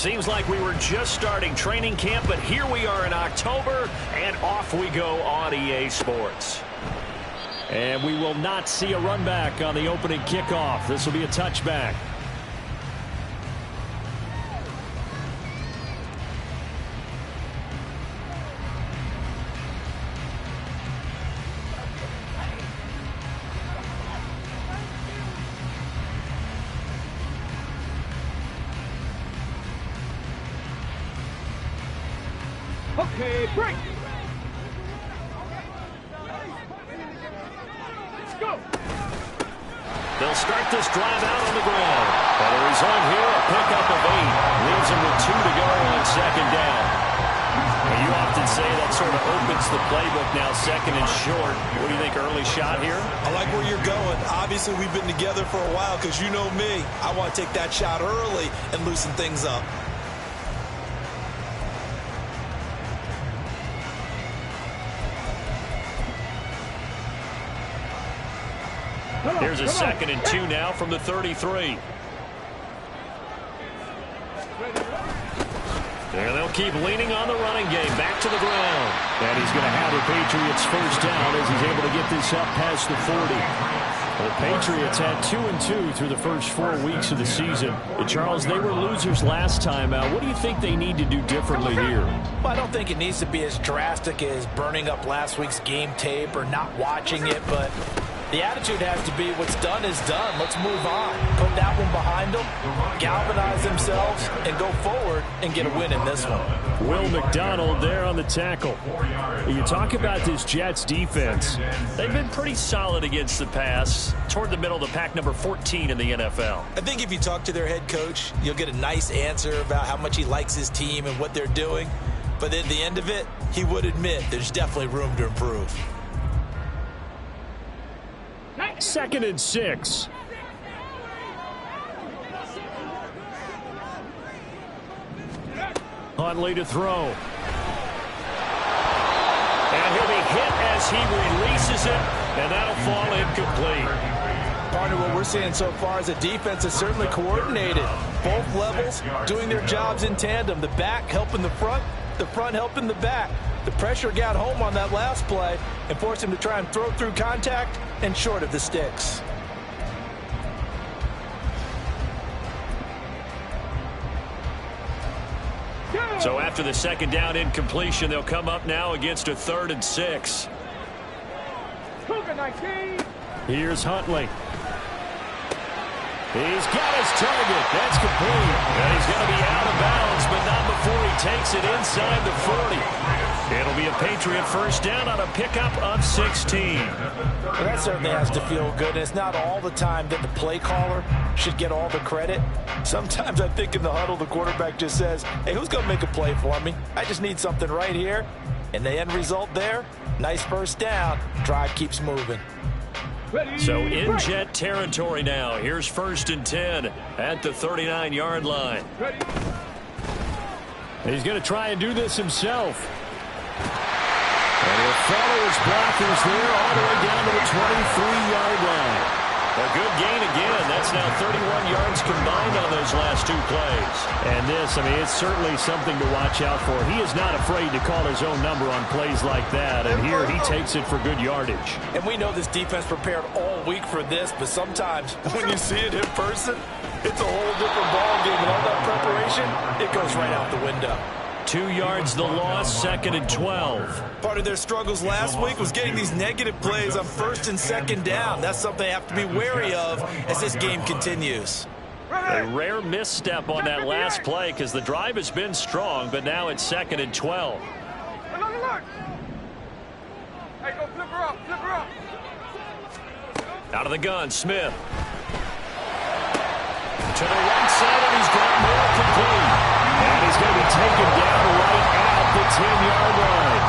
Seems like we were just starting training camp, but here we are in October, and off we go on EA Sports. And we will not see a run back on the opening kickoff. This will be a touchback. Okay, break. Let's go. They'll start this drive out on the ground. And a result here, a pickup of 8. Leaves them with 2 to go on second down. And you often say that sort of opens the playbook now, second and short. What do you think, early shot here? I like where you're going. Obviously, we've been together for a while because you know me. I want to take that shot early and loosen things up. Here's a second and 2 now from the 33. And they'll keep leaning on the running game. Back to the ground. And he's going to have the Patriots first down as he's able to get this up past the 40. The Patriots had 2-2 through the first 4 weeks of the season. And Charles, they were losers last time out. What do you think they need to do differently here? Well, I don't think it needs to be as drastic as burning up last week's game tape or not watching it, but the attitude has to be what's done is done. Let's move on. Put that one behind them, galvanize themselves, and go forward and get a win in this one. Will McDonald there on the tackle. You talk about this Jets defense. They've been pretty solid against the pass. Toward the middle of the pack, number 14 in the NFL. I think if you talk to their head coach, you'll get a nice answer about how much he likes his team and what they're doing. But at the end of it, he would admit there's definitely room to improve. Second and 6. Huntley to throw. And he'll be hit as he releases it, and that'll fall incomplete. Partner, what we're seeing so far is the defense is certainly coordinated. Both levels doing their jobs in tandem. The back helping the front helping the back. The pressure got home on that last play and forced him to try and throw through contact and short of the sticks. So after the second down incompletion, they'll come up now against a 3rd and 6. Here's Huntley. He's got his target. That's complete. And he's going to be out of bounds, but not before he takes it inside the 40. It'll be a Patriot first down on a pickup of 16. Well, that certainly has to feel good. It's not all the time that the play caller should get all the credit. Sometimes I think in the huddle, the quarterback just says, hey, who's going to make a play for me? I just need something right here. And the end result there, nice first down. Drive keeps moving. So in Jet territory now. Here's 1st and 10 at the 39-yard line. He's going to try and do this himself. And he'll follow his blockers there all the way down to the 23-yard line. A good gain again. That's now 31 yards combined on those last 2 plays. And this, I mean, it's certainly something to watch out for. He is not afraid to call his own number on plays like that. And here he takes it for good yardage. And we know this defense prepared all week for this, but sometimes when you see it in person, it's a whole different ballgame. And all that preparation, it goes right out the window. 2 yards the loss, 2nd and 12. Part of their struggles last week was getting these negative plays on 1st and 2nd down. That's something they have to be wary of as this game continues. A rare misstep on that last play because the drive has been strong, but now it's 2nd and 12. Hey, go flip her up, flip her up. Out of the gun, Smith. To the right side, and he's got more complete. And he's going to be taken down right at the 10-yard line.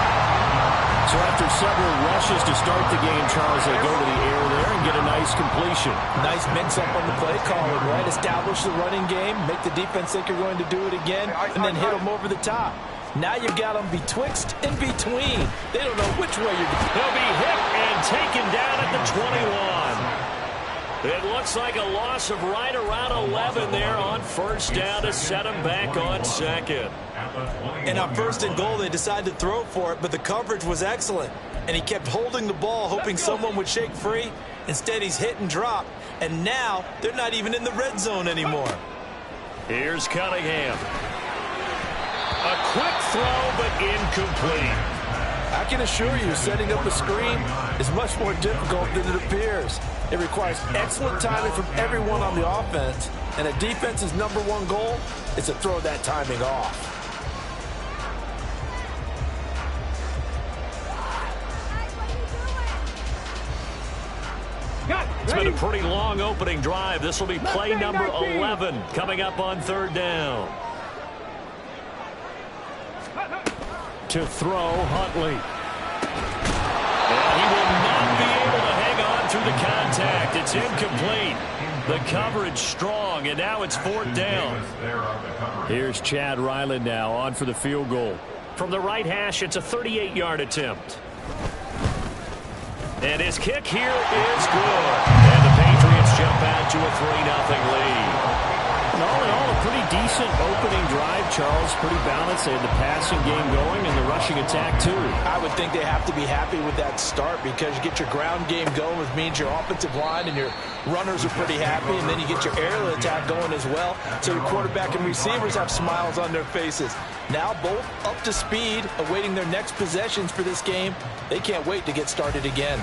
So after several rushes to start the game, Charles, they go to the air there and get a nice completion. Nice mix-up on the play calling, right? Establish the running game, make the defense think you're going to do it again, and then hit them over the top. Now you've got them betwixt and between. They don't know which way you're going. He'll be hit and taken down at the 21. It looks like a loss of right around 11 there on first down to set him back on second. And on first and goal, they decided to throw for it, but the coverage was excellent. And he kept holding the ball, hoping someone would shake free. Instead, he's hit and drop. And now, they're not even in the red zone anymore. Here's Cunningham. A quick throw, but incomplete. I can assure you, setting up a screen is much more difficult than it appears. It requires excellent timing from everyone on the offense, and a defense's #1 goal is to throw that timing off. It's been a pretty long opening drive. This will be play number 11 coming up on third down. To throw, Huntley. And he will not be able to hang on through the contact. It's incomplete. The coverage strong, and now it's fourth down. Here's Chad Ryland now on for the field goal. From the right hash, it's a 38-yard attempt. And his kick here is good. And the Patriots jump out to a 3-0 lead. And all in all, a pretty decent opening drive, Charles. Pretty balanced. They had the passing game going and the rushing attack, too. I would think they have to be happy with that start because you get your ground game going, which means your offensive line and your runners are pretty happy, and then you get your aerial attack going as well. So your quarterback and receivers have smiles on their faces. Now both up to speed, awaiting their next possessions for this game. They can't wait to get started again.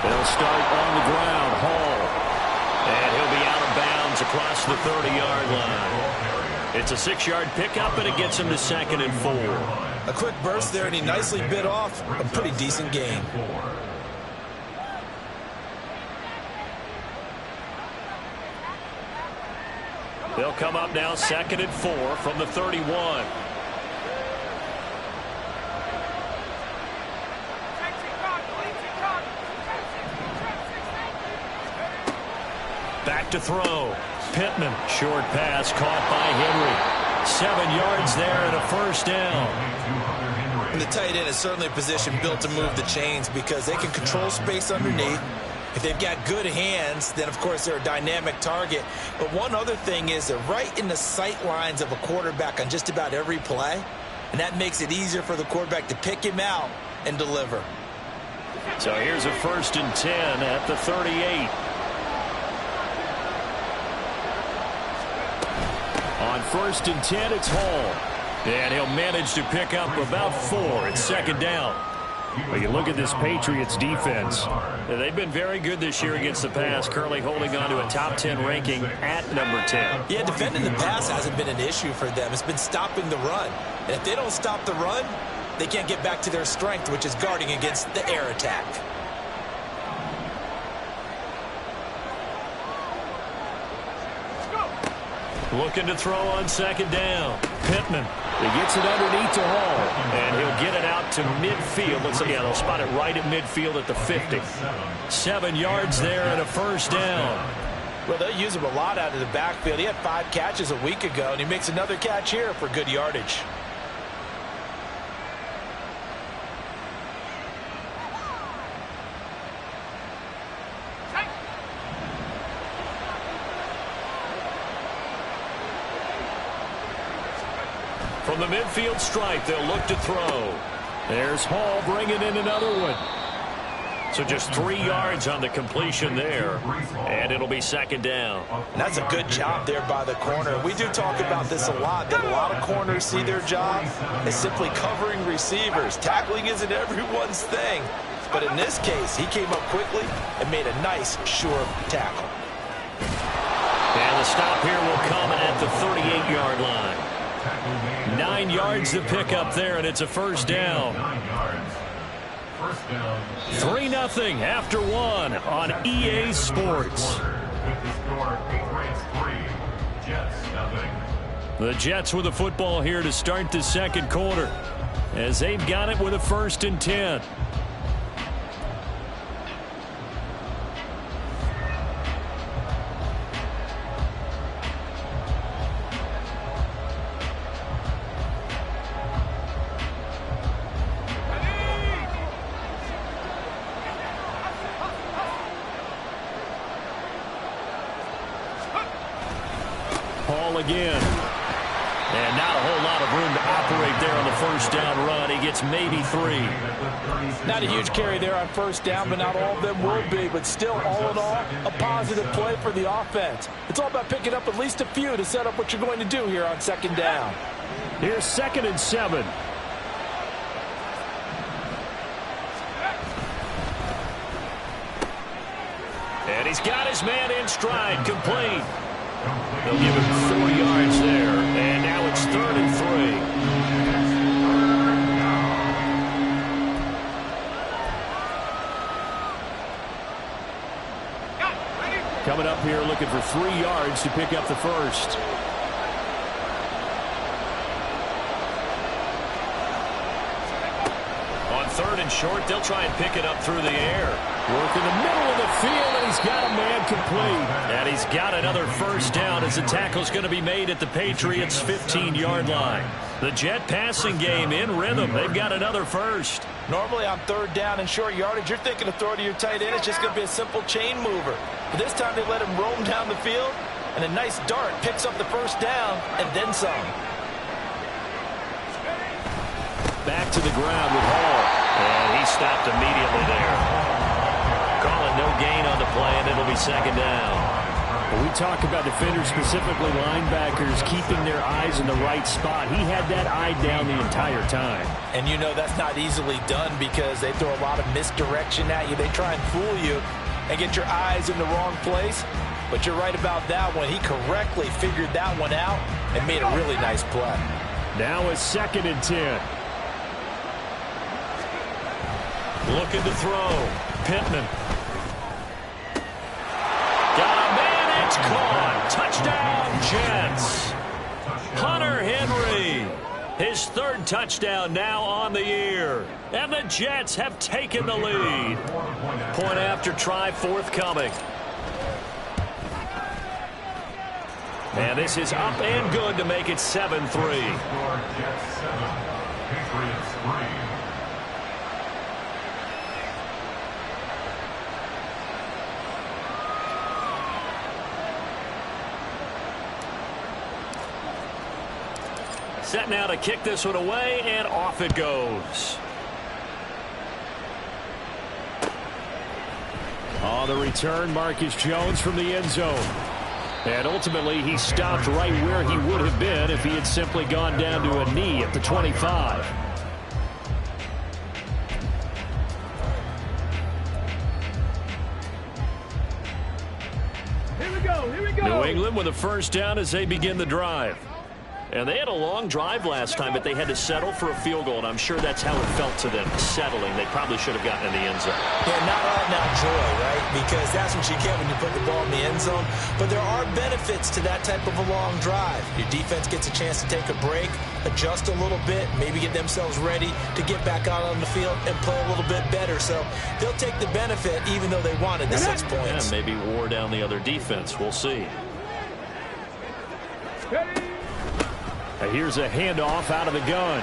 They'll start on the ground. Hall. And he'll be out of bounds across the 30-yard line. It's a 6-yard pickup, and it gets him to 2nd and 4. A quick burst there, and he nicely bit off a pretty decent gain. They'll come up now 2nd and 4 from the 31. Back to throw. Pittman, short pass caught by Henry. 7 yards there and a first down. And the tight end is certainly a position built to move the chains because they can control space underneath. If they've got good hands, then of course they're a dynamic target. But one other thing is they're right in the sight lines of a quarterback on just about every play. And that makes it easier for the quarterback to pick him out and deliver. So here's a 1st and 10 at the 38. On 1st and 10, it's Hall. And he'll manage to pick up about 4. It's 2nd down. Well, you look at this Patriots defense. They've been very good this year against the pass, currently holding on to a top 10 ranking at number 10. Yeah, defending the pass hasn't been an issue for them. It's been stopping the run. And if they don't stop the run, they can't get back to their strength, which is guarding against the air attack. Looking to throw on 2nd down. Pittman. He gets it underneath to Hall. And he'll get it out to midfield. Let's again, they'll spot it right at midfield at the 50. 7 yards there and a first down. Well, they'll use him a lot out of the backfield. He had 5 catches a week ago, and he makes another catch here for good yardage. From the midfield stripe, they'll look to throw. There's Hall bringing in another one. So just 3 yards on the completion there. And it'll be 2nd down. And that's a good job there by the corner. We do talk about this a lot, that a lot of corners see their job as simply covering receivers. Tackling isn't everyone's thing. But in this case, he came up quickly and made a nice, sure tackle. And the stop here will come at the 38-yard line. 9 yards to pick up there, and it's a first down. 3-0 after 1 on EA Sports. The Jets with the football here to start the 2nd quarter as they've got it with a 1st and 10. call again. And not a whole lot of room to operate there on the first down run. He gets maybe 3. Not a huge carry there on first down, but not all of them will be. But still, all in all, a positive play for the offense. It's all about picking up at least a few to set up what you're going to do here on second down. Here's 2nd and 7. And he's got his man in stride, complete. They'll give him 4 yards there, and now it's 3rd and 3. Coming up here looking for 3 yards to pick up the first. On 3rd and short, they'll try and pick it up through the air. Work in the middle of the field, and he's got a man complete. And he's got another first down as the tackle's going to be made at the Patriots' 15-yard line. The Jet passing game in rhythm. They've got another first. Normally on 3rd down and short yardage, you're thinking of throw to your tight end. It's just going to be a simple chain mover. But this time they let him roam down the field, and a nice dart picks up the first down and then some. Back to the ground with Hall. And he stopped immediately there. Calling no gain on the play, and it'll be 2nd down. When we talk about defenders, specifically linebackers, keeping their eyes in the right spot, he had that eye down the entire time. And you know that's not easily done because they throw a lot of misdirection at you. They try and fool you and get your eyes in the wrong place. But you're right about that one. He correctly figured that one out and made a really nice play. Now it's 2nd and 10. Looking to throw. Pittman. Got a man, it's caught. Touchdown, Jets. Hunter Henry. His 3rd touchdown now on the year. And the Jets have taken the lead. Point after try forthcoming. And this is up and good to make it 7-3. Set now to kick this one away, and off it goes. On the return, Marcus Jones from the end zone. And ultimately, he stopped right where he would have been if he had simply gone down to a knee at the 25. Here we go. New England with a first down as they begin the drive. And they had a long drive last time, but they had to settle for a field goal, and I'm sure that's how it felt to them, settling. They probably should have gotten in the end zone. Yeah, not all now joy, right? Because that's what you get when you put the ball in the end zone. But there are benefits to that type of a long drive. Your defense gets a chance to take a break, adjust a little bit, maybe get themselves ready to get back out on the field and play a little bit better. So they'll take the benefit even though they wanted the 6 points. Yeah, maybe wore down the other defense. We'll see. Here's a handoff out of the gun.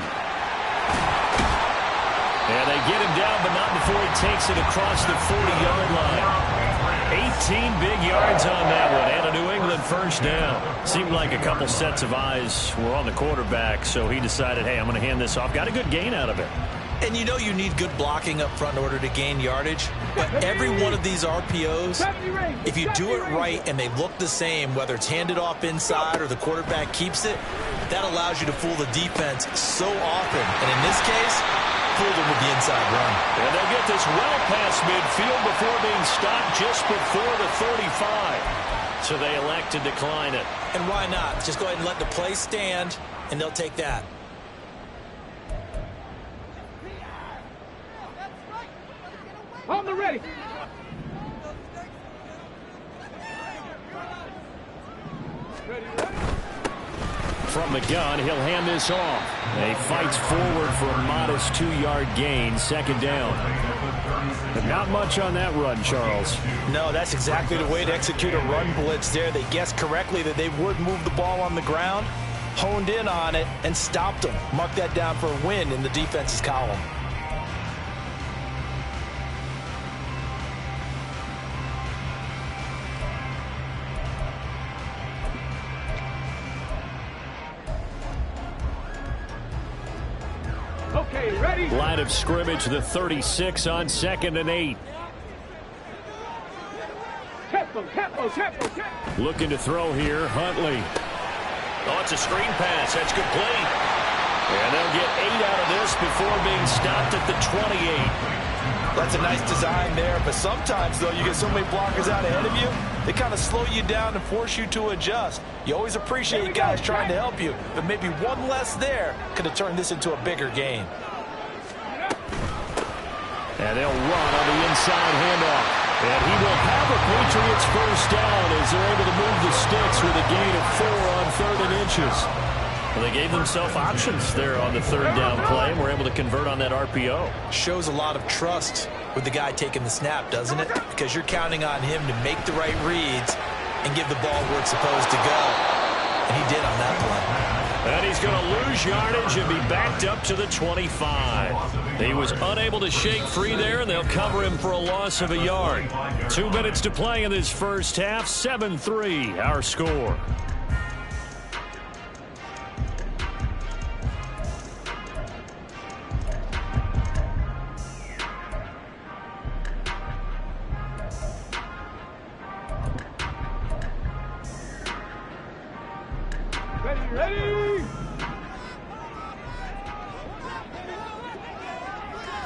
And they get him down, but not before he takes it across the 40-yard line. 18 big yards on that one, and a New England first down. Seemed like a couple sets of eyes were on the quarterback, so he decided, hey, I'm going to hand this off. Got a good gain out of it. And you know you need good blocking up front in order to gain yardage. But every one of these RPOs, if you do it right and they look the same, whether it's handed off inside or the quarterback keeps it, that allows you to fool the defense so often. And in this case, fooled them with the inside run. And they'll get this well past midfield before being stopped just before the 35. So they elect to decline it. And why not? Just go ahead and let the play stand, and they'll take that. On the ready. From the gun, he'll hand this off. He fights forward for a modest 2-yard gain, 2nd down. But not much on that run, Charles. No, that's exactly the way to execute a run blitz there. They guessed correctly that they would move the ball on the ground, honed in on it, and stopped them. Mark that down for a win in the defense's column. Line of scrimmage, the 36 on 2nd and 8. Looking to throw here, Huntley. Oh, it's a screen pass. That's complete. And they'll get 8 out of this before being stopped at the 28. That's a nice design there, but sometimes, though, you get so many blockers out ahead of you, they kind of slow you down and force you to adjust. You always appreciate guys trying to help you, but maybe one less there could have turned this into a bigger game. And they'll run on the inside handoff. And he will have a Patriots first down as they're able to move the sticks with a gain of 4 on 3rd and inches. Well, they gave themselves options there on the 3rd down play, and were able to convert on that RPO. Shows a lot of trust with the guy taking the snap, doesn't it? Because you're counting on him to make the right reads and give the ball where it's supposed to go. And he did on that play. And he's going to lose yardage and be backed up to the 25. He was unable to shake free there, and they'll cover him for a loss of a yard. 2 minutes to play in this first half. 7-3, our score. Ready!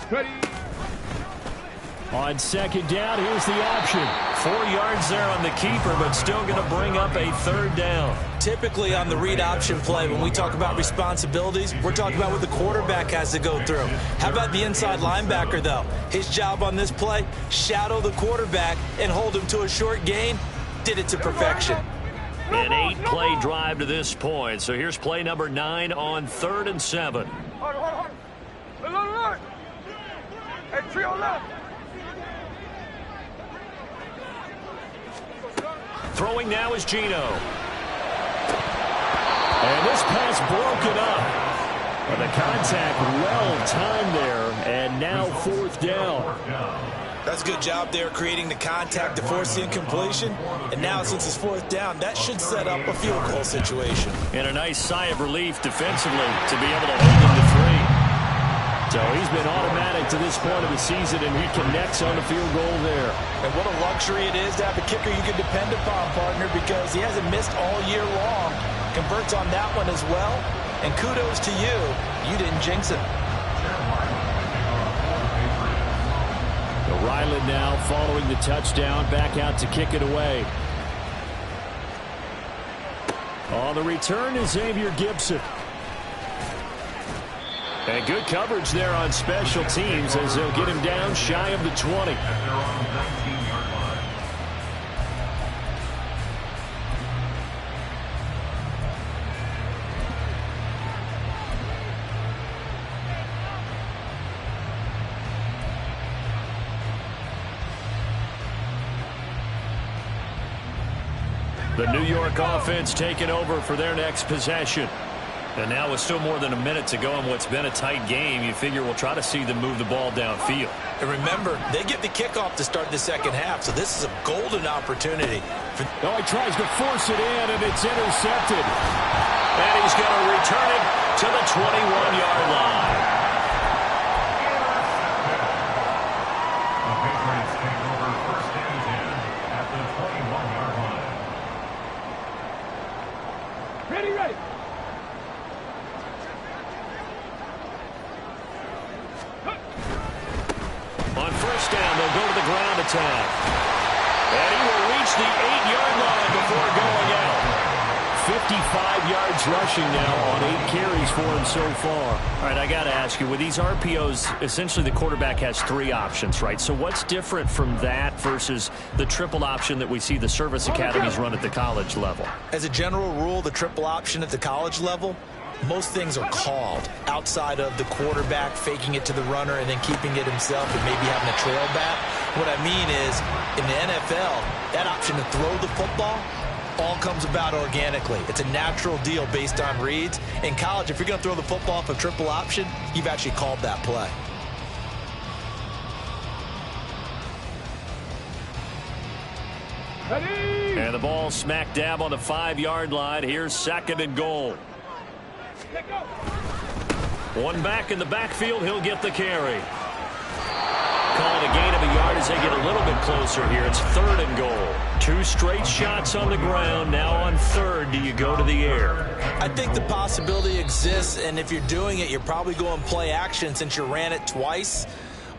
Ready! On 2nd down, here's the option. 4 yards there on the keeper, but still going to bring up a 3rd down. Typically on the read option play, when we talk about responsibilities, we're talking about what the quarterback has to go through. How about the inside linebacker, though? His job on this play, shadow the quarterback and hold him to a short gain. Did it to perfection. An 8-play drive to this point. So here's play number 9 on 3rd and 7. Hold. Hey, trio left. Throwing now is Gino. And this pass broken up. But the contact well timed there. And now 4th down. That's a good job there creating the contact to force the incompletion. And now since it's 4th down, that should set up a field goal situation. And a nice sigh of relief defensively to be able to hold him to 3. So he's been automatic to this point of the season, and he connects on the field goal there. And what a luxury it is to have a kicker you can depend upon, partner, because he hasn't missed all year long. Converts on that one as well. And kudos to you. You didn't jinx it. Ryland now following the touchdown, back out to kick it away. On the return is Xavier Gibson. And good coverage there on special teams as they'll get him down shy of the 20. The New York offense taking over for their next possession. And now with still more than a minute to go in what's been a tight game, you figure we'll try to see them move the ball downfield. And remember, they get the kickoff to start the second half, so this is a golden opportunity. Oh, he tries to force it in, and it's intercepted. And he's going to return it to the 21-yard line. The Patriots take over 1st and 10 at the 21-yard line. Ready. On 1st down, they'll go to the ground attack. And he will reach the 8-yard line before going out. 55 yards rushing now on 8 carries for him so far. All right, I got to ask you, with these RPOs, essentially the quarterback has 3 options, right? So what's different from that versus the triple option that we see the service academies run at the college level? As a general rule, the triple option at the college level, most things are called outside of the quarterback faking it to the runner and then keeping it himself and maybe having a trail back. What I mean is, in the NFL, that option to throw the football all comes about organically. It's a natural deal based on reads. In college, if you're going to throw the football off a triple option, you've actually called that play. Ready. And the ball smack dab on the 5-yard line. Here's 2nd and goal. Let go. One back in the backfield. He'll get the carry. Calling a gain of a yard as they get a little bit closer here. It's 3rd and goal. 2 straight shots on the ground. Now on 3rd, do you go to the air? I think the possibility exists, and if you're doing it, you're probably going play action since you ran it twice.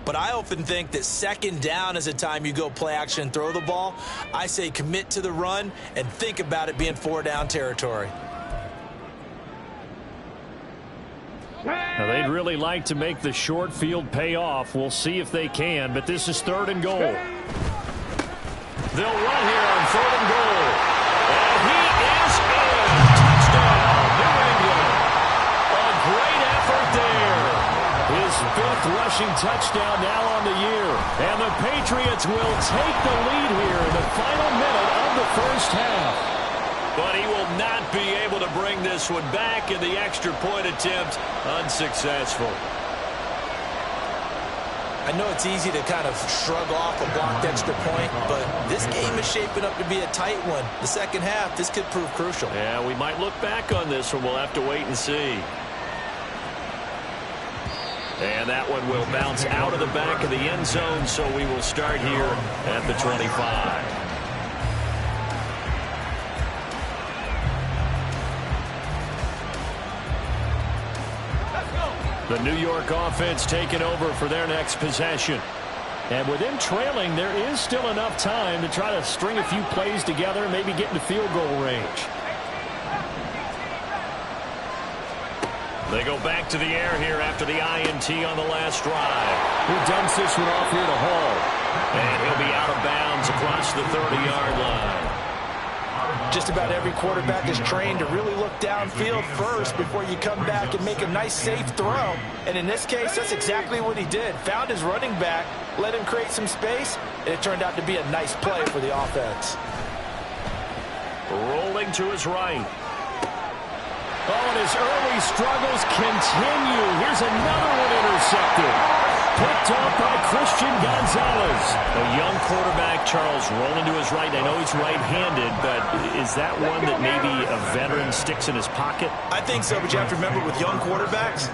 But I often think that 2nd down is a time you go play action and throw the ball. I say commit to the run and think about it being 4-down territory. Now, they'd really like to make the short field pay off. We'll see if they can, but this is 3rd and goal. They'll run here on 3rd and goal. And he is in. Touchdown, New England. A great effort there. His 5th rushing touchdown now on the year. And the Patriots will take the lead here in the final minute of the first half. But he will not be able to bring this one back, in the extra point attempt unsuccessful. I know it's easy to kind of shrug off a blocked extra point, but this game is shaping up to be a tight one. The second half, this could prove crucial. Yeah, we might look back on this one. We'll have to wait and see. And that one will bounce out of the back of the end zone, so we will start here at the 25. The New York offense taking over for their next possession. And with them trailing, there is still enough time to try to string a few plays together, maybe get into field goal range. They go back to the air here after the INT on the last drive. Who dumps this one off here to Hall. And he'll be out of bounds across the 30-yard line. Just about every quarterback is trained to really look downfield first before you come back and make a nice, safe throw. And in this case, that's exactly what he did. Found his running back, let him create some space, and it turned out to be a nice play for the offense. Rolling to his right. Oh, and his early struggles continue. Here's another one intercepted. Picked off by Christian Gonzalez. A young quarterback, Charles, rolling to his right. I know he's right-handed, but is that one that maybe a veteran sticks in his pocket? I think so, but you have to remember with young quarterbacks,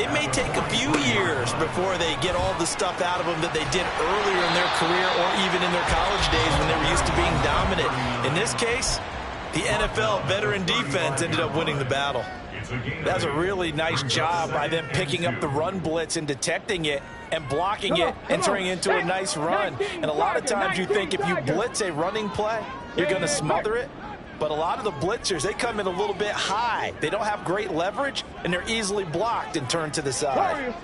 it may take a few years before they get all the stuff out of them that they did earlier in their career or even in their college days when they were used to being dominant. In this case, the NFL veteran defense ended up winning the battle. That's a really nice job by them picking up the run blitz and detecting it and blocking it and turning it into a nice run. And a lot of times you think if you blitz a running play, you're going to smother it. But a lot of the blitzers, they come in a little bit high. They don't have great leverage, and they're easily blocked and turned to the side.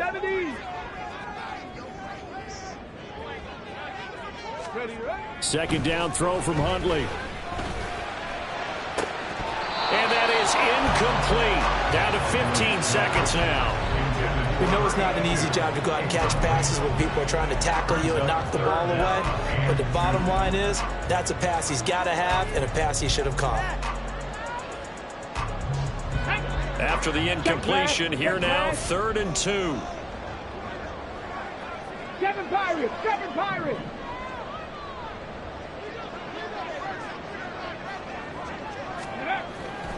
Second down throw from Huntley. And that is incomplete. Down to 15 seconds now. We know it's not an easy job to go out and catch passes when people are trying to tackle you and knock the ball away. But the bottom line is, that's a pass he's got to have and a pass he should have caught. After the incompletion, here now, 3rd and 2. Kevin Pirates! Kevin Pirates!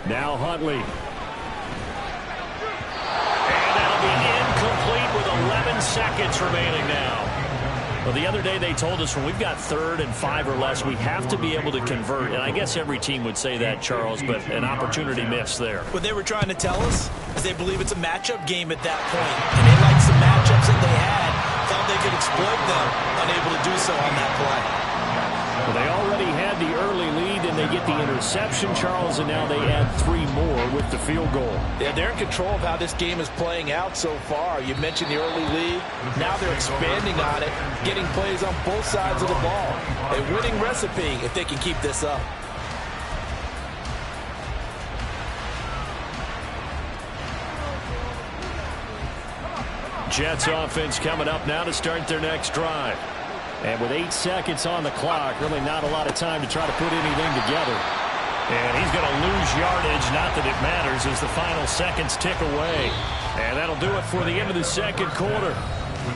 Now Huntley. And that'll be incomplete with 11 seconds remaining now. Well, the other day they told us when we've got 3rd and 5 or less, we have to be able to convert. And I guess every team would say that, Charles, but an opportunity missed there. What they were trying to tell us is they believe it's a matchup game at that point. And they liked some matchups that they had, thought they could exploit them, unable to do so on that play. Well, they already had the early lead, and they get the interception, Charles, and now they add 3 more with the field goal. Yeah, they're in control of how this game is playing out so far. You mentioned the early lead. Now they're expanding on it, getting plays on both sides of the ball. A winning recipe if they can keep this up. Jets offense coming up now to start their next drive. And with 8 seconds on the clock, really not a lot of time to try to put anything together. And he's going to lose yardage, not that it matters, as the final seconds tick away. And that'll do it for the end of the second quarter.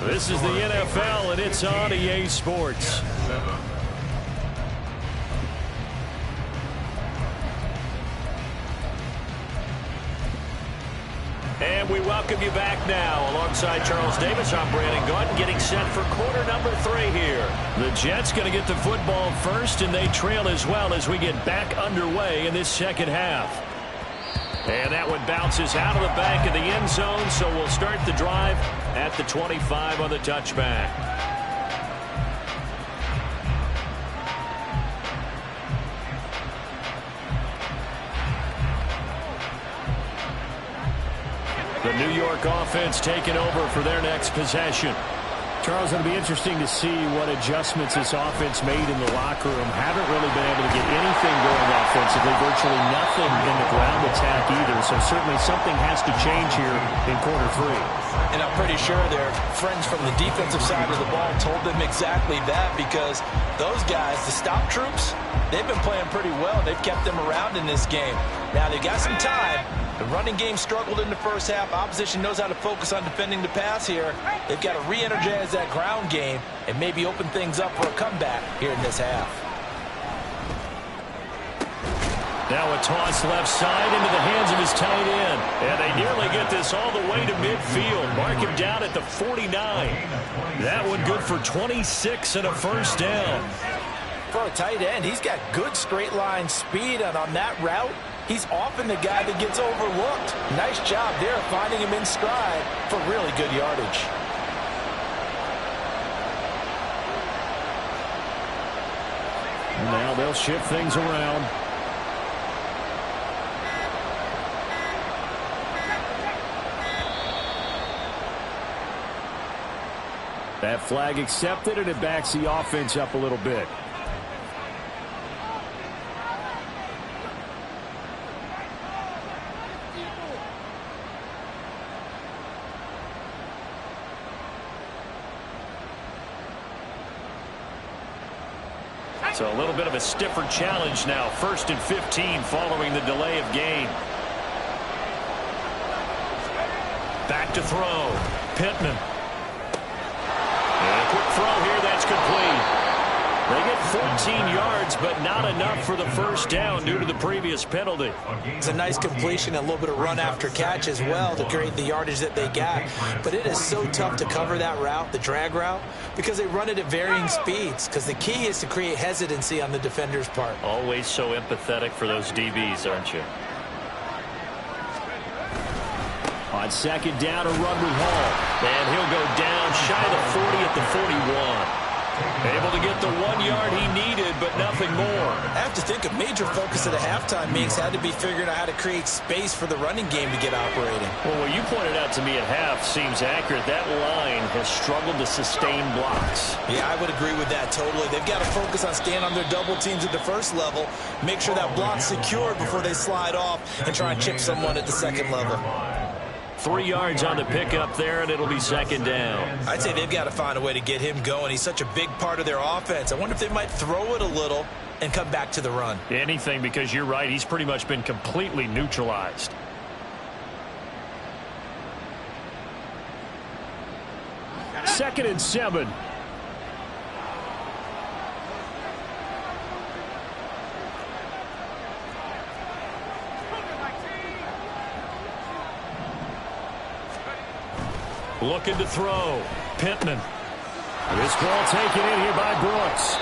This is the NFL, and it's on EA Sports. And And we welcome you back now. Alongside Charles Davis, I'm Brandon Gaudin, getting set for quarter number 3 here. The Jets going to get the football first, and they trail as well as we get back underway in this second half. And that one bounces out of the back of the end zone, so we'll start the drive at the 25 on the touchback. The New York offense taking over for their next possession. Charles, it'll be interesting to see what adjustments this offense made in the locker room. Haven't really been able to get anything going offensively, virtually nothing in the ground attack either. So certainly something has to change here in quarter 3. And I'm pretty sure their friends from the defensive side of the ball told them exactly that, because those guys, the stop troops, they've been playing pretty well. They've kept them around in this game. Now they've got some time. The running game struggled in the first half. Opposition knows how to focus on defending the pass here. They've got to re-energize that ground game and maybe open things up for a comeback here in this half. Now a toss left side into the hands of his tight end. And they nearly get this all the way to midfield. Mark him down at the 49. That one good for 26 and a first down. For a tight end, he's got good straight line speed, and on that route, he's often the guy that gets overlooked. Nice job there finding him in stride for really good yardage. Now they'll shift things around. That flag accepted, and it backs the offense up a little bit. So a little bit of a stiffer challenge now. 1st and 15 following the delay of game. Back to throw. Pittman. And a quick throw here. That's complete. They get 14 yards, but not enough for the first down due to the previous penalty. It's a nice completion, a little bit of run after catch as well to create the yardage that they got. But it is so tough to cover that route, the drag route, because they run it at varying speeds. Because the key is to create hesitancy on the defender's part. Always so empathetic for those DBs, aren't you? On second down, a run with Hall. And he'll go down shy of the 40 at the 41. Able to get the 1 yard he needed, but nothing more. I have to think a major focus of the halftime mix had to be figuring out how to create space for the running game to get operating. Well, what you pointed out to me at half seems accurate. That line has struggled to sustain blocks. Yeah, I would agree with that totally. They've got to focus on staying on their double teams at the first level, make sure that block's secured before they slide off and try and chip someone at the second level. 3 yards on the pickup there, and it'll be second down. I'd say they've got to find a way to get him going. He's such a big part of their offense. I wonder if they might throw it a little and come back to the run. Anything, because you're right. He's pretty much been completely neutralized. Second and 7. Looking to throw. Pittman. This ball taken in here by Brooks.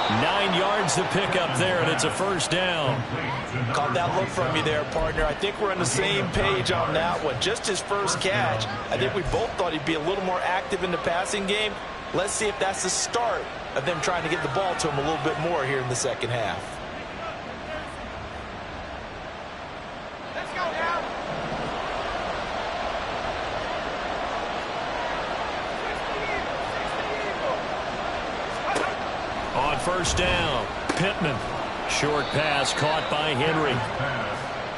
9 yards to pick up there, and it's a first down. Caught that look from you there, partner. I think we're on the same page on that one. Just his first catch. I think we both thought he'd be a little more active in the passing game. Let's see if that's the start of them trying to get the ball to him a little bit more here in the second half. Let's go now. On first down, Pittman. Short pass caught by Henry.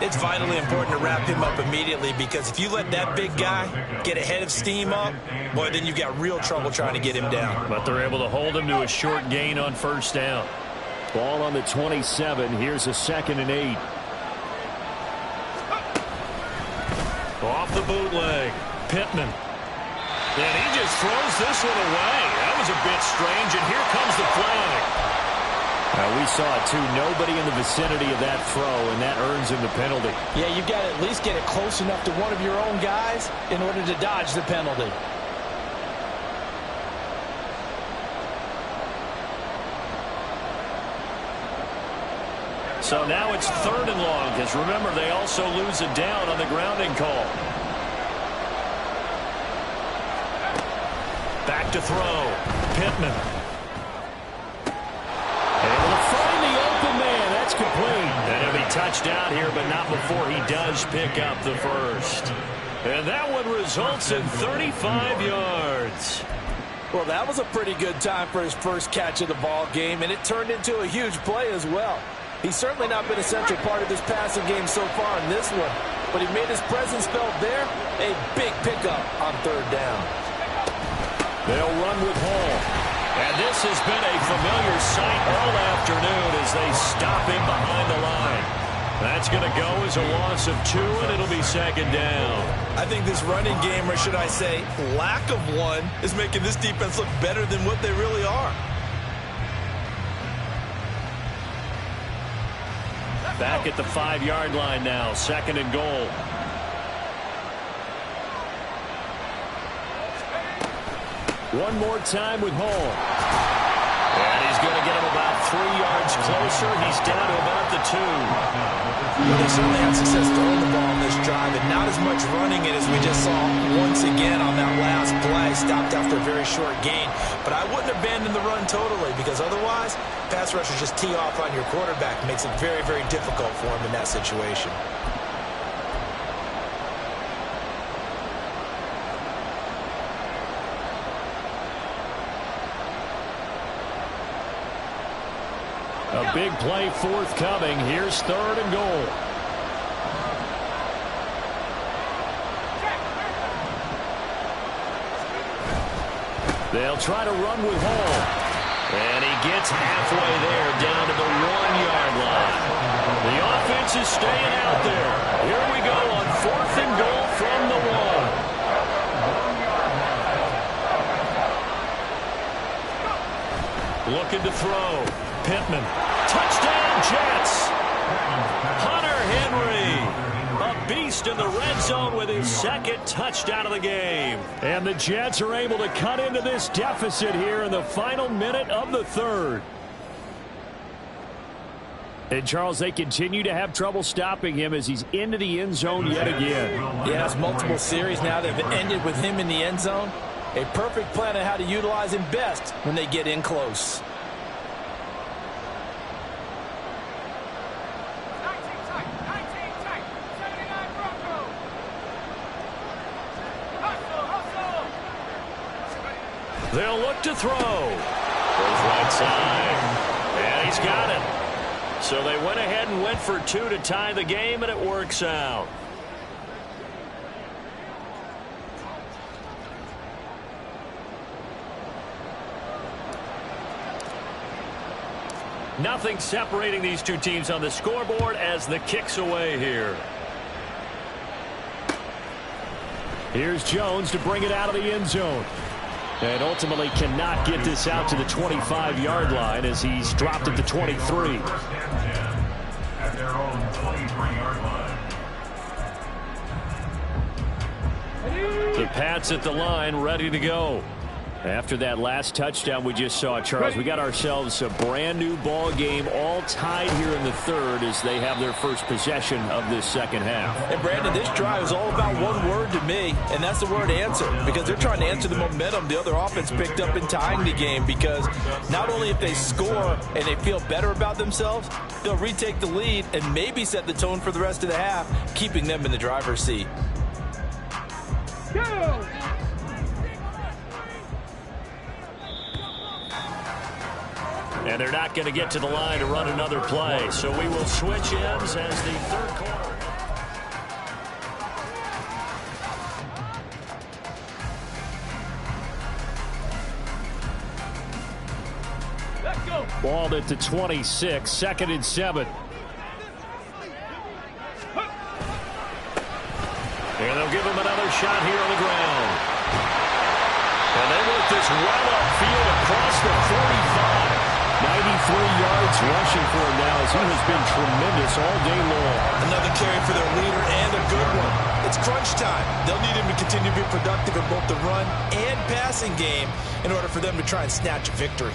It's vitally important to wrap him up immediately, because if you let that big guy get ahead of steam up, boy, then you've got real trouble trying to get him down. But they're able to hold him to a short gain on first down. Ball on the 27. Here's a 2nd and 8. Off the bootleg, Pittman. And he just throws this one away. That was a bit strange, and here comes the flag. We saw it too. Nobody in the vicinity of that throw, and that earns him the penalty. Yeah, you've got to at least get it close enough to one of your own guys in order to dodge the penalty. So now it's 3rd and long, because remember, they also lose it down on the grounding call. Back to throw. Pittman. Able to find the open man. That's complete. And he'll be touched out here, but not before he does pick up the first. And that one results in 35 yards. Well, that was a pretty good time for his first catch of the ball game, and it turned into a huge play as well. He's certainly not been a central part of this passing game so far in this one, but he made his presence felt there. A big pickup on 3rd down. They'll run with Hall. And this has been a familiar sight all afternoon as they stop him behind the line. That's going to go as a loss of 2, and it'll be 2nd down. I think this running game, or should I say lack of one, is making this defense look better than what they really are. Back at the 5-yard line now, 2nd and goal. One more time with Hall. And he's going to get him about 3 yards closer. He's down to about the 2. Well, they certainly had success throwing the ball on this drive, and not as much running it as we just saw once again on that last play. Stopped after a very short gain. But I wouldn't abandon the run totally, because otherwise, pass rushers just tee off on your quarterback. Makes it very, very difficult for him in that situation. A big play forthcoming. Here's 3rd and goal. They'll try to run with Hall. And he gets halfway there, down to the 1-yard line. The offense is staying out there. Here we go on 4th and goal from the 1. Looking to throw. Pittman. Touchdown, Jets. Hunter Henry, a beast in the red zone with his 2nd touchdown of the game. And the Jets are able to cut into this deficit here in the final minute of the 3rd. And, Charles, they continue to have trouble stopping him as he's into the end zone yet again. Yeah, it's multiple series now that have ended with him in the end zone. A perfect plan on how to utilize him best when they get in close. They'll look to throw. Goes right side. And he's got it. So they went ahead and went for 2 to tie the game, and it works out. Nothing separating these two teams on the scoreboard as the kick's away here. Here's Jones to bring it out of the end zone. And ultimately cannot get this out to the 25-yard line as he's dropped at the 23. At their own 23-yard line. The Pats at the line, ready to go. After that last touchdown we just saw, Charles, we got ourselves a brand new ball game, all tied here in the 3rd as they have their first possession of this 2nd half. And Brandon, this drive is all about one word to me, and that's the word answer, because they're trying to answer the momentum the other offense picked up in tying the game, because not only if they score and they feel better about themselves, they'll retake the lead and maybe set the tone for the rest of the half, keeping them in the driver's seat. Go! And they're not going to get to the line to run another play. So we will switch ends as the 3rd quarter. Let's go! Balled at the 26, 2nd and 7. And they'll give him another shot here on the ground. And they work this well upfield across the 45. yards rushing for him now as he has been tremendous all day long. Another carry for their leader and a good one. It's crunch time. They'll need him to continue to be productive in both the run and passing game in order for them to try and snatch a victory.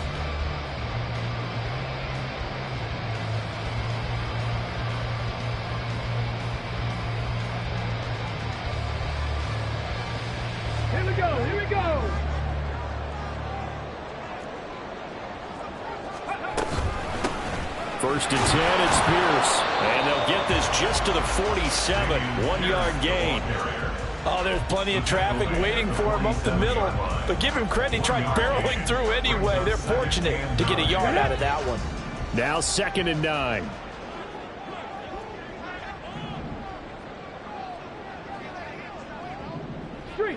Here we go, here we go. First and 10, it's Pierce. And they'll get this just to the 47, 1-yard gain. Oh, there's plenty of traffic waiting for him up the middle. But give him credit, he tried barreling through anyway. They're fortunate to get a yard out of that one. Now 2nd and 9.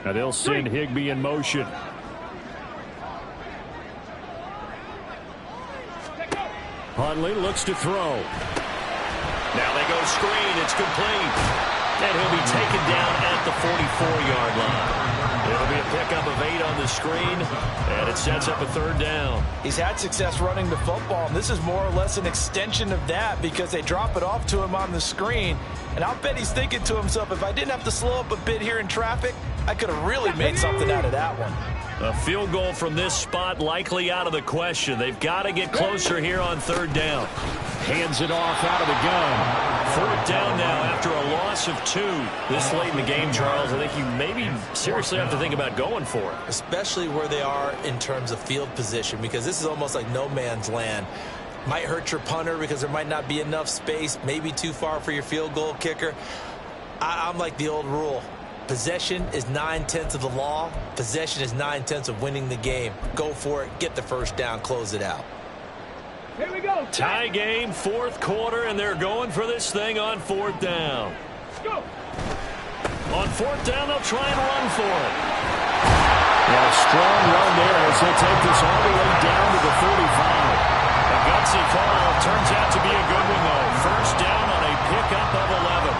Now they'll send Higbee in motion. Huntley looks to throw. Now they go screen. It's complete. And he'll be taken down at the 44-yard line. It'll be a pickup of 8 on the screen, and it sets up a 3rd down. He's had success running the football, and this is more or less an extension of that because they drop it off to him on the screen. And I'll bet he's thinking to himself, if I didn't have to slow up a bit here in traffic, I could have really made something out of that one. A field goal from this spot likely out of the question. They've got to get closer here on 3rd down. Hands it off out of the gun. 4th down now after a loss of 2. This late in the game, Charles, I think you maybe seriously have to think about going for it. Especially where they are in terms of field position, because this is almost like no man's land. Might hurt your punter because there might not be enough space, maybe too far for your field goal kicker. I'm like the old rule. Possession is 9/10 of the law. Possession is 9/10 of winning the game. Go for it. Get the first down. Close it out. Here we go. Tie game, 4th quarter, and they're going for this thing on 4th down. Go. On 4th down, they'll try and run for it. Yeah, strong run there as they'll take this all the way down to the 45. A gutsy call. Turns out to be a good one, though. 1st down on a pickup of 11.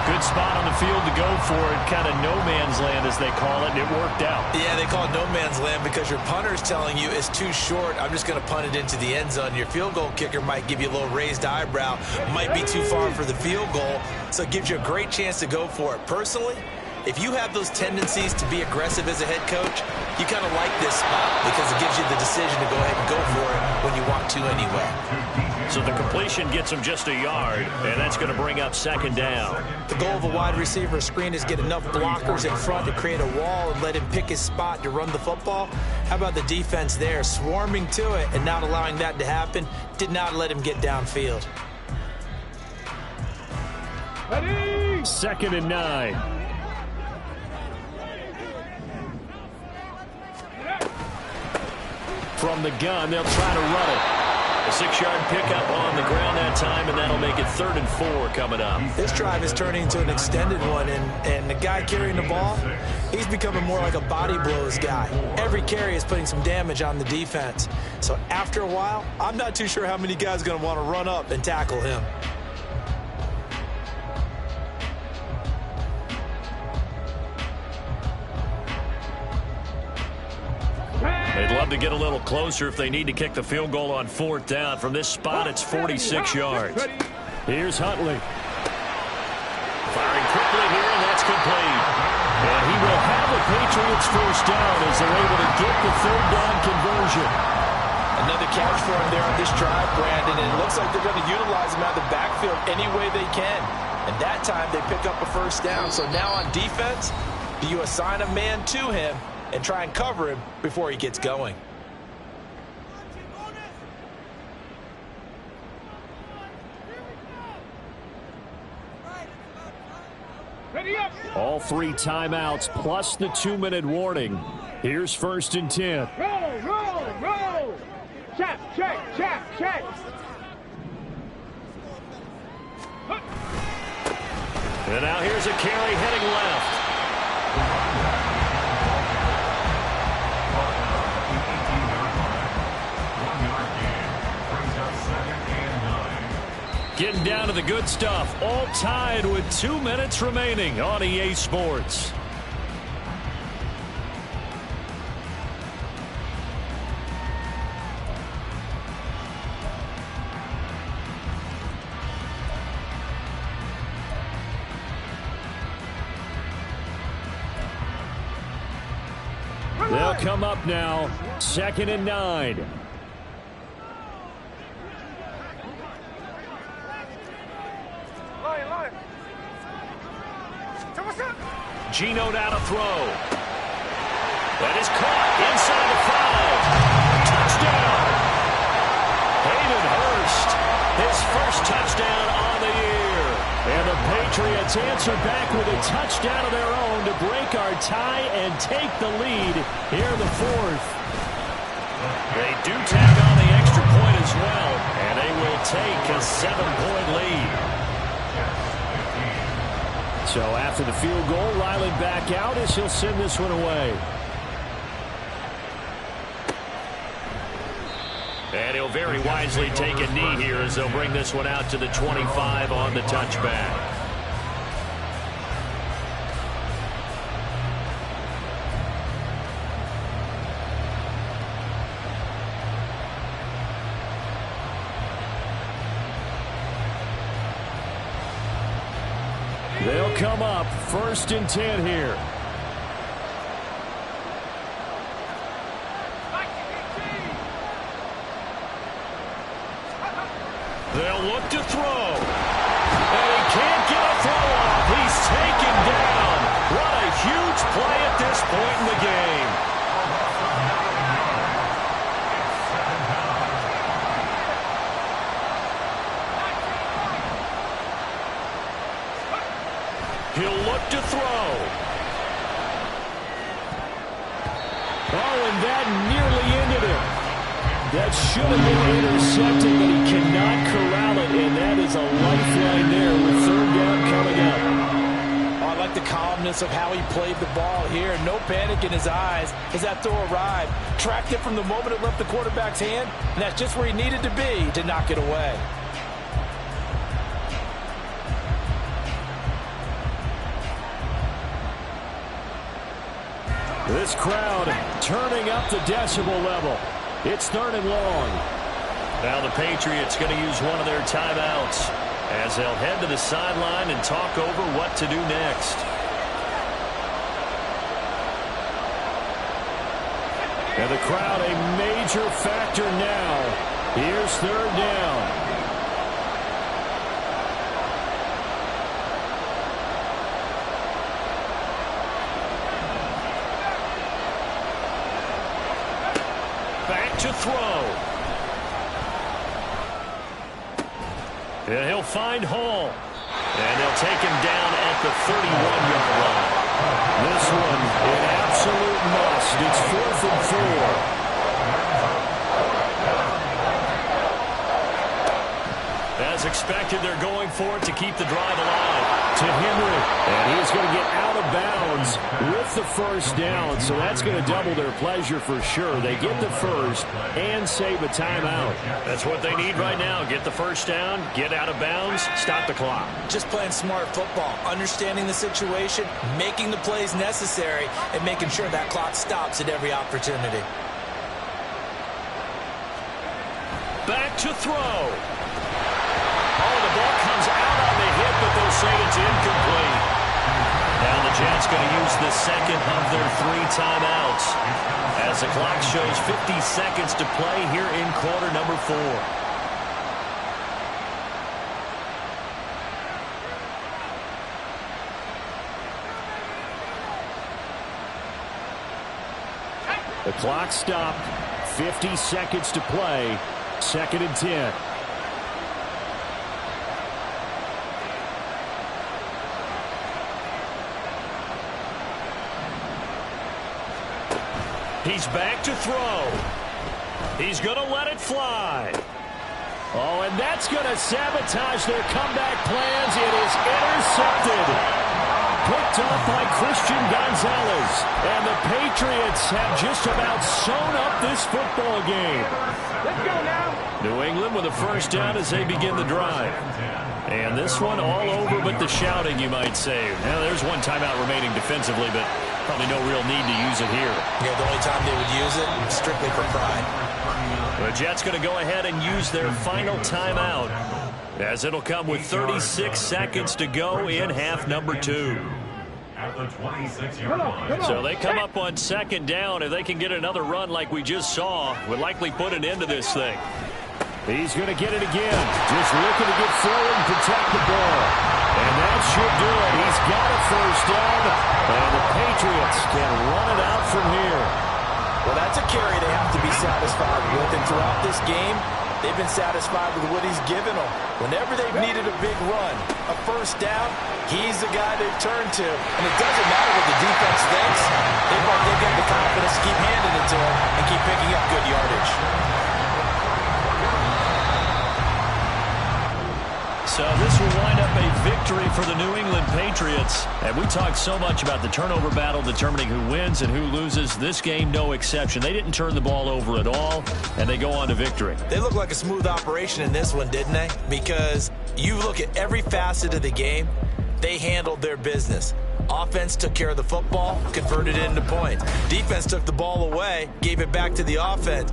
Good spot on the field to go for it. Kind of no man's land, as they call it, and it worked out. Yeah, they call it no man's land because your punter's telling you it's too short. I'm just going to punt it into the end zone. Your field goal kicker might give you a little raised eyebrow. Might be too far for the field goal, so it gives you a great chance to go for it. Personally, if you have those tendencies to be aggressive as a head coach, you kind of like this spot because it gives you the decision to go ahead and go for it when you want to anyway. So the completion gets him just a yard, and that's going to bring up 2nd down. The goal of a wide receiver screen is get enough blockers in front to create a wall and let him pick his spot to run the football. How about the defense there, swarming to it and not allowing that to happen? Did not let him get downfield. Ready. 2nd and 9. From the gun, they'll try to run it. A 6-yard pickup on the ground that time, and that'll make it 3rd and 4 coming up. This drive is turning into an extended one, and the guy carrying the ball, he's becoming more like a body blows guy. Every carry is putting some damage on the defense. So after a while, I'm not too sure how many guys are going to want to run up and tackle him. They'd love to get a little closer if they need to kick the field goal on 4th down. From this spot, it's 46 yards. Here's Huntley. Firing quickly here, and that's complete. And he will have the Patriots 1st down as they're able to get the 3rd down conversion. Another catch for him there on this drive, Brandon, and it looks like they're going to utilize him out of the backfield any way they can. And that time they pick up a 1st down. So now on defense, do you assign a man to him and try and cover him before he gets going? All 3 timeouts plus the 2-minute warning. Here's 1st and 10. Roll. Check. And now here's a carry heading left. Getting down to the good stuff. All tied with 2 minutes remaining on EA Sports. They'll come up now, 2nd and 9. Gino down to throw. That is caught inside the 5. Touchdown. Hayden Hurst, his first touchdown on the year. And the Patriots answer back with a touchdown of their own to break our tie and take the lead here in the 4th. They do tag on the extra point as well, and they will take a 7-point lead. So after the field goal, Riley back out as he'll send this one away. And he'll very wisely take a knee here as they'll bring this one out to the 25 on the touchback. They'll come up 1st and 10 here. They'll look to throw. And he can't get a throw off. He's taken down. What a huge play at this point in the game. He'll look to throw. Oh, and that nearly ended it. That should have been intercepted, but he cannot corral it, and that is a lifeline there with 3rd down coming up. Oh, I like the calmness of how he played the ball here. No panic in his eyes as that throw arrived. Tracked it from the moment it left the quarterback's hand, and that's just where he needed to be to knock it away. This crowd turning up the decibel level. It's 3rd and long. Now the Patriots going to use one of their timeouts as they'll head to the sideline and talk over what to do next. And the crowd a major factor now. Here's 3rd down. To throw. And he'll find Hall. And they'll take him down at the 31-yard line. This one an absolute must. It's 4th and 4. As expected, they're going for it to keep the drive alive. To Henry. And he's going to get out of bounds with the 1st down. So that's going to double their pleasure for sure. They get the 1st and save a timeout. That's what they need right now. Get the 1st down, get out of bounds, stop the clock. Just playing smart football, understanding the situation, making the plays necessary, and making sure that clock stops at every opportunity. Back to throw. Oh, the ball comes out on the hit, but they'll say it's incomplete. Now the Jets going to use the 2nd of their 3 timeouts as the clock shows 50 seconds to play here in quarter number 4. The clock stopped. 50 seconds to play. 2nd and 10. He's back to throw. He's going to let it fly. Oh, and that's going to sabotage their comeback plans. It is intercepted. Picked off by Christian Gonzalez. And the Patriots have just about sewn up this football game. Let's go now. New England with a 1st down as they begin the drive. And this one all over but the shouting, you might say. Now, there's one timeout remaining defensively, but probably no real need to use it here. Yeah, the only time they would use it, strictly for pride. The Jets going to go ahead and use their final timeout, as it'll come with 36 seconds to go in half number 2. at the 26-yard line. So they come up on second down. If they can get another run like we just saw, would likely put an end to this thing. He's going to get it again. Just looking to get forward and protect the ball. And that should do it. He's got a first down. And the Patriots can run it out from here. Well, that's a carry they have to be satisfied with. And throughout this game, they've been satisfied with what he's given them. Whenever they've needed a big run, a first down, he's the guy they've turned to. And it doesn't matter what the defense thinks. They've got the confidence to keep handing it to him and keep picking up good yardage. So this will wind up a victory for the New England Patriots. And we talked so much about the turnover battle determining who wins and who loses. This game, no exception. They didn't turn the ball over at all, and they go on to victory. They look like a smooth operation in this one, didn't they? Because you look at every facet of the game, they handled their business. Offense took care of the football, converted it into points. Defense took the ball away, gave it back to the offense.